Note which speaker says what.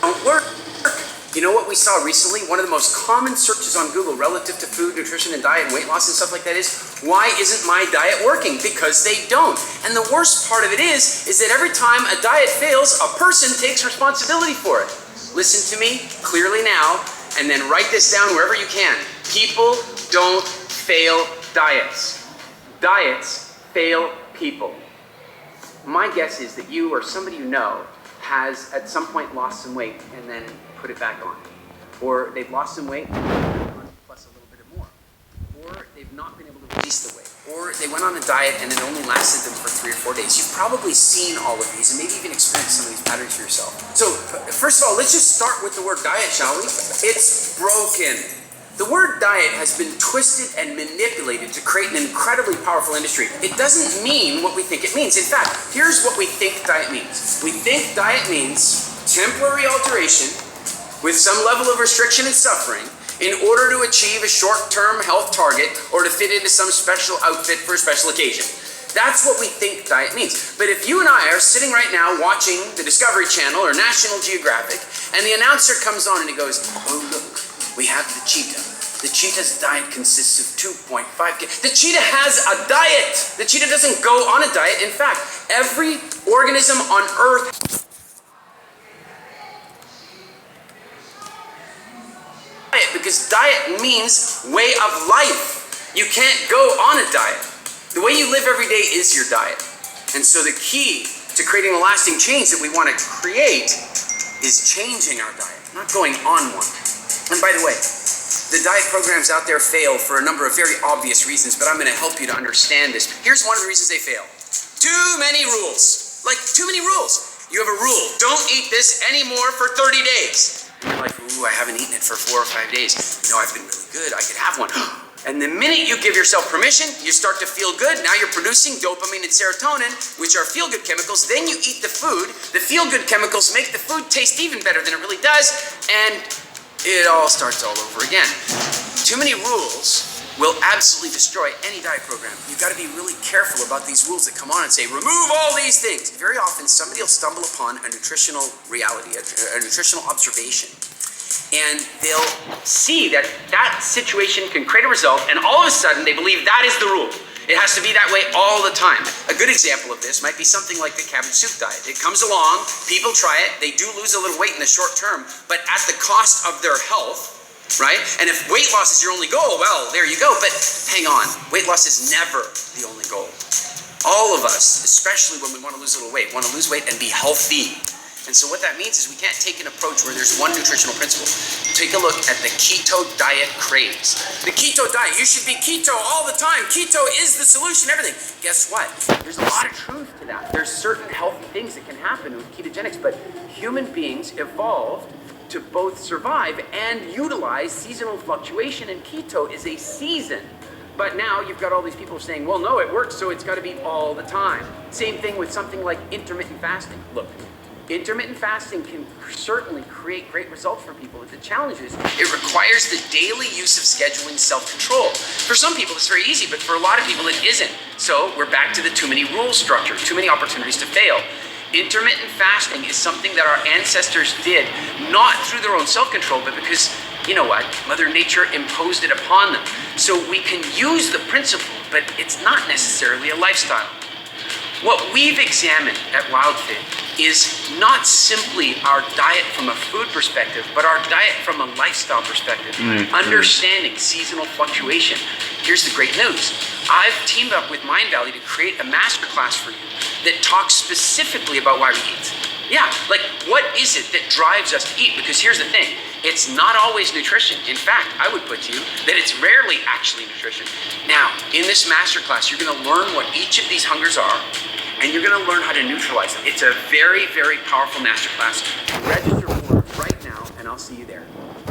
Speaker 1: don't work. You know what we saw recently? One of the most common searches on Google relative to food, nutrition, and diet, and weight loss and stuff like that is, why isn't my diet working? Because they don't. And the worst part of it is that every time a diet fails, a person takes responsibility for it. Listen to me clearly now, and then write this down wherever you can. People don't fail diets. Diets fail people. My guess is that you or somebody you know has at some point lost some weight and then put it back on. Or they've lost some weight plus a little bit more. Or they've not been able to release the weight. Or they went on a diet and it only lasted them for 3 or 4 days. You've probably seen all of these and maybe even experienced some of these patterns for yourself. So first of all, let's just start with the word diet, shall we? It's broken. The word diet has been twisted and manipulated to create an incredibly powerful industry. It doesn't mean what we think it means. In fact, here's what we think diet means. We think diet means temporary alteration with some level of restriction and suffering in order to achieve a short-term health target or to fit into some special outfit for a special occasion. That's what we think diet means. But if you and I are sitting right now watching the Discovery Channel or National Geographic, and the announcer comes on and he goes, oh look, we have the cheetah. The cheetah's diet consists of 2.5 kg. The cheetah has a diet. The cheetah doesn't go on a diet. In fact, every organism on Earth because diet means way of life. You can't go on a diet. The way you live every day is your diet. And so the key to creating a lasting change that we want to create is changing our diet, not going on one. And by the way, the diet programs out there fail for a number of very obvious reasons, but I'm going to help you to understand this. Here's one of the reasons they fail. Too many rules. Like, too many rules. You have a rule. Don't eat this anymore for 30 days. And you're like, ooh, I haven't eaten it for 4 or 5 days. You know, I've been really good. I could have one. And the minute you give yourself permission, you start to feel good. Now you're producing dopamine and serotonin, which are feel-good chemicals. Then you eat the food. The feel-good chemicals make the food taste even better than it really does. And it all starts all over again. Too many rules will absolutely destroy any diet program. You've got to be really careful about these rules that come on and say, remove all these things. Very often, somebody will stumble upon a nutritional reality, a nutritional observation. And they'll see that that situation can create a result, and all of a sudden, they believe that is the rule. It has to be that way all the time. A good example of this might be something like the cabbage soup diet. It comes along, people try it, they do lose a little weight in the short term, but at the cost of their health, right? And if weight loss is your only goal, well, there you go. But hang on, weight loss is never the only goal. All of us, especially when we want to lose a little weight, want to lose weight and be healthy. And so what that means is we can't take an approach where there's one nutritional principle. Take a look at the keto diet craze. The keto diet, you should be keto all the time. Keto is the solution to everything. Guess what? There's a lot of truth to that. There's certain healthy things that can happen with ketogenics, but human beings evolved to both survive and utilize seasonal fluctuation, and keto is a season. But now you've got all these people saying, well, no, it works, so it's got to be all the time. Same thing with something like intermittent fasting. Look, intermittent fasting can certainly create great results for people, but the challenge is it requires the daily use of scheduling self-control. For some people, it's very easy, but for a lot of people, it isn't. So we're back to the too many rules structure, too many opportunities to fail. Intermittent fasting is something that our ancestors did, not through their own self-control, but because, you know what, Mother Nature imposed it upon them. So we can use the principle, but it's not necessarily a lifestyle. What we've examined at WildFit is not simply our diet from a food perspective, but our diet from a lifestyle perspective, understanding seasonal fluctuation. Here's the great news. I've teamed up with Mindvalley to create a masterclass for you that talks specifically about why we eat. Yeah, like what is it that drives us to eat? Because here's the thing, it's not always nutrition. In fact, I would put to you that it's rarely actually nutrition. Now, in this masterclass, you're gonna learn what each of these hungers are, and you're gonna learn how to neutralize them. It's a very, very powerful masterclass. Register for it right now, and I'll see you there.